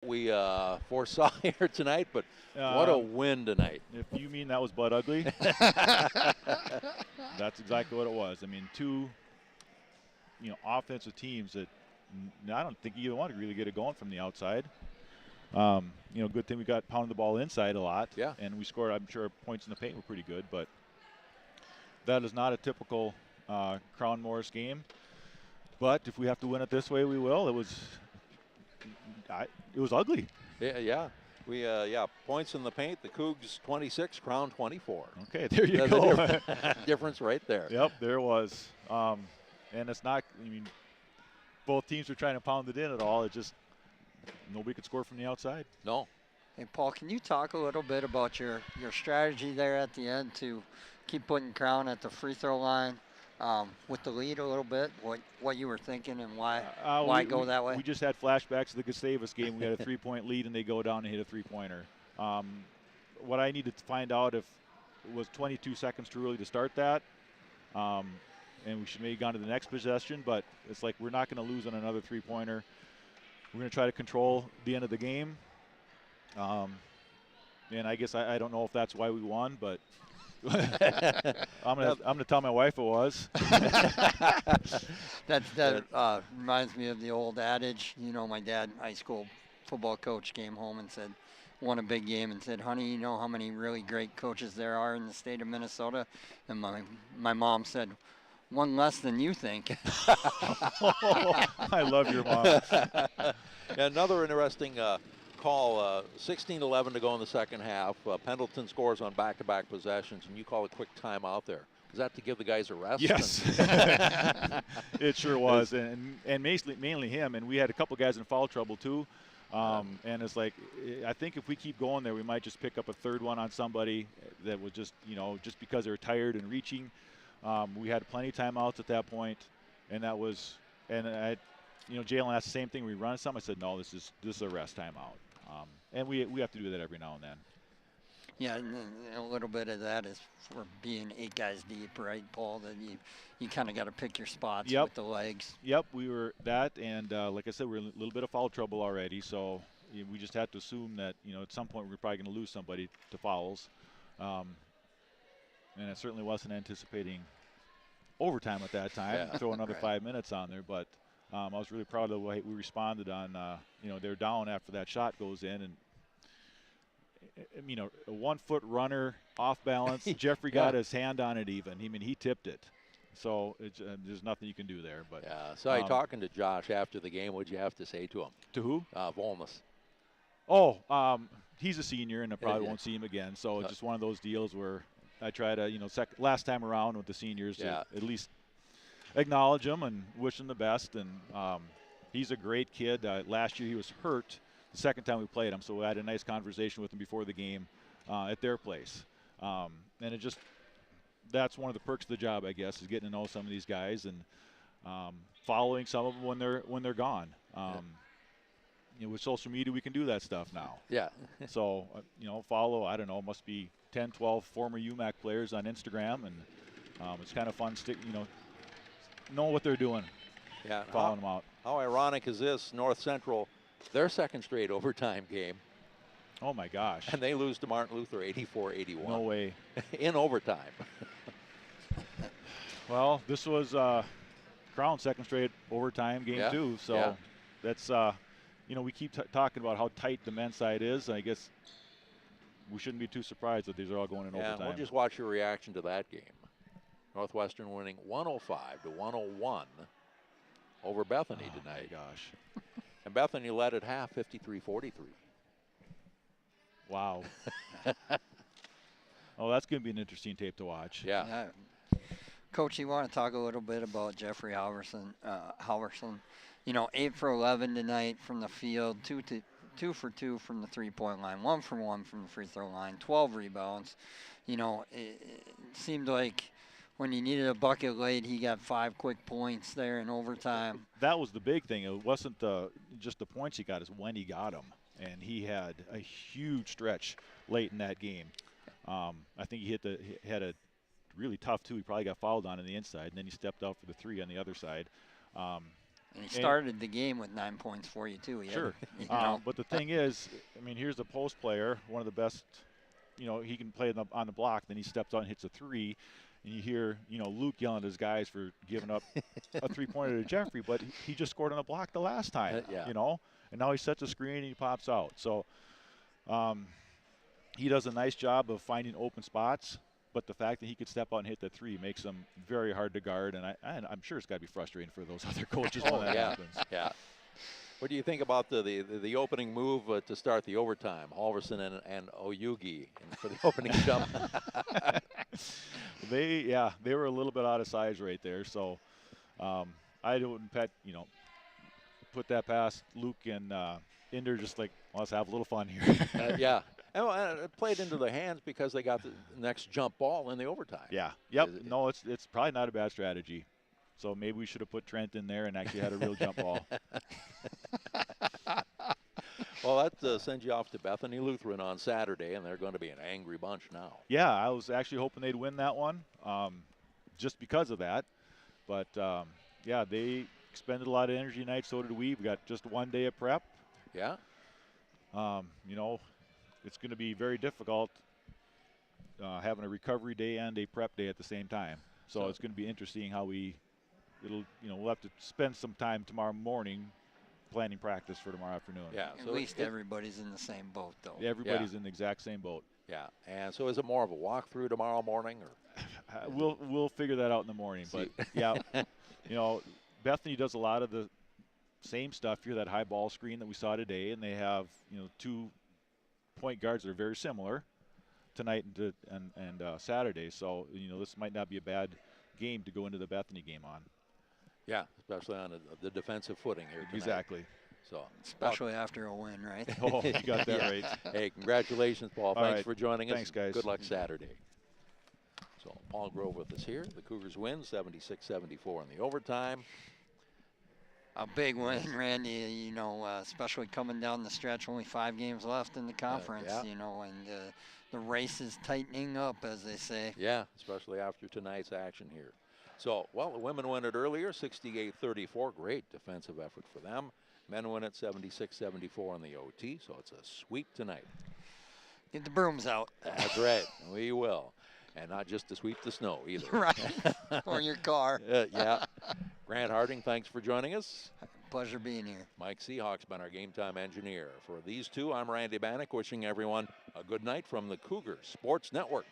We foresaw here tonight, but what a win tonight. If you mean that was Bud Ugly, that's exactly what it was. I mean, two, offensive teams that I don't think either one could really get it going from the outside. Good thing we got pounding the ball inside a lot. Yeah. And we scored, I'm sure, points in the paint were pretty good, but that is not a typical Crown Morris game. But if we have to win it this way, we will. It was ugly. Yeah. We points in the paint. The Cougs 26, Crown 24. Okay, there you go. Difference right there. Yep, there was. And it's not. Both teams were trying to pound it in at all. It just nobody could score from the outside. No. Hey, Paul, can you talk a little bit about your strategy there at the end to keep putting Crown at the free throw line with the lead a little bit? What you were thinking and why go that way? We just had flashbacks to the Gustavus game. We had a 3-point lead and they go down and hit a 3-pointer. What I needed to find out if it was 22 seconds too early to start that. And we should maybe gone to the next possession, but it's like we're not going to lose on another 3-pointer. We're going to try to control the end of the game. And I guess I don't know if that's why we won, but I'm gonna tell my wife it was. That reminds me of the old adage. My dad, high school football coach, came home and said, won a big game and said, "Honey, you know how many really great coaches there are in the state of Minnesota?" And my mom said, "One less than you think." I love your mom. Another interesting call, 16-11 to go in the second half. Pendleton scores on back-to-back possessions, and you call a quick timeout there. Is that to give the guys a rest? Yes. It sure was, and mainly him. And we had a couple guys in foul trouble too. And it's like, I think if we keep going there, we might just pick up a third one on somebody that was just, just because they were tired and reaching. We had plenty of timeouts at that point, and that was, and Jalen asked the same thing. We run some. I said, no, this is a rest timeout, and we have to do that every now and then. Yeah, and a little bit of that is for being 8 guys deep, right, Paul? That you kind of got to pick your spots with the legs. Yep, we were that, and like I said, we're in a little bit of foul trouble already, so we just have to assume that at some point we're probably going to lose somebody to fouls. And I certainly wasn't anticipating overtime at that time. Yeah. Throw another 5 minutes on there, but I was really proud of the way we responded on. They're down after that shot goes in, and a 1-foot runner off balance. Jeffrey got his hand on it even. He tipped it. So there's nothing you can do there. But yeah. So talking to Josh after the game, what'd you have to say to him? To who? Volness. Oh, he's a senior, and I probably won't see him again. So it's just one of those deals where I try to, last time around with the seniors, to at least acknowledge him and wish him the best. And he's a great kid. Last year he was hurt the second time we played him, so I had a nice conversation with him before the game at their place. And that's one of the perks of the job, I guess, is getting to know some of these guys and following some of them when they're gone. With social media, we can do that stuff now. Yeah. So, follow, I don't know, must be 10, 12 former UMAC players on Instagram, and it's kind of fun know what they're doing. Yeah. Following them out. How ironic is this? North Central, their second straight overtime game. Oh, my gosh. And they lose to Martin Luther 84-81. No way. In overtime. Well, this was Crown's second straight overtime game, too. So that's, we keep talking about how tight the men's side is. I guess we shouldn't be too surprised that these are all going in overtime. We'll just watch your reaction to that game. Northwestern winning 105-101 over Bethany tonight. Oh, my gosh. And Bethany led at half 53-43. Wow. Oh, that's going to be an interesting tape to watch. Yeah. Coach, you want to talk a little bit about Jeffrey Halverson? 8 for 11 tonight from the field, 2 for 2 from the three-point line, 1 for 1 from the free throw line, 12 rebounds. It seemed like when he needed a bucket late, he got 5 quick points there in overtime. That was the big thing. It wasn't just the points he got, it's when he got them. And he had a huge stretch late in that game. I think he had a really tough two. He probably got fouled on the inside, and then he stepped out for the three on the other side. And he started the game with 9 points for you, too. Sure. Know. But the thing is, I mean, here's a post player, one of the best, you know, he can play on the block. Then he steps out and hits a three. And you hear, you know, Luke yelling at his guys for giving up a three-pointer to Jeffrey, but he just scored on a block the last time, you know. And now he sets a screen and he pops out. So he does a nice job of finding open spots. But the fact that he could step out and hit the three makes him very hard to guard, and I'm sure it's got to be frustrating for those other coaches when that happens. Yeah. What do you think about the opening move to start the overtime? Halverson and Oyugi for the opening jump. They were a little bit out of size right there, so I wouldn't put that past Luke and Inder. Just like, let's have a little fun here. Yeah. And it played into their hands because they got the next jump ball in the overtime. Yeah. Yep. No, it's probably not a bad strategy. So maybe we should have put Trent in there and actually had a real jump ball. Well, that sends you off to Bethany Lutheran on Saturday, and they're going to be an angry bunch now. Yeah, I was actually hoping they'd win that one just because of that. But, yeah, they expended a lot of energy tonight. So did we. We got just 1 day of prep. Yeah. You know, it's going to be very difficult having a recovery day and a prep day at the same time. So it's going to be interesting how we'll have to spend some time tomorrow morning planning practice for tomorrow afternoon. Yeah. At least everybody's in the same boat, though. Everybody's in the exact same boat. Yeah. And so is it more of a walkthrough tomorrow morning, or? We'll figure that out in the morning. But yeah, you know, Bethany does a lot of the same stuff here, that high ball screen that we saw today, and they have, you know, 2 point guards that are very similar tonight and Saturday. So, you know, this might not be a bad game to go into the Bethany game on. Yeah, especially on the defensive footing here tonight. Exactly. So, especially after a win, right? Oh, you got that right. Hey, congratulations, Paul. Thanks for joining us. Thanks, guys. Good luck Saturday. So, Paul Grove with us here. The Cougars win 76-74 in the overtime. A big win, Randy, you know, especially coming down the stretch, only 5 games left in the conference, you know, and the race is tightening up, as they say. Yeah, especially after tonight's action here. So, well, the women win it earlier, 68-34. Great defensive effort for them. Men win it 76-74 in the OT, so it's a sweep tonight. Get the brooms out. That's right. We will. And not just to sweep the snow either. Right. Or your car. Yeah. Grant Harding, thanks for joining us. Pleasure being here. Mike Seahawk's been our game time engineer. For these two, I'm Randy Bannock, wishing everyone a good night from the Cougar Sports Network.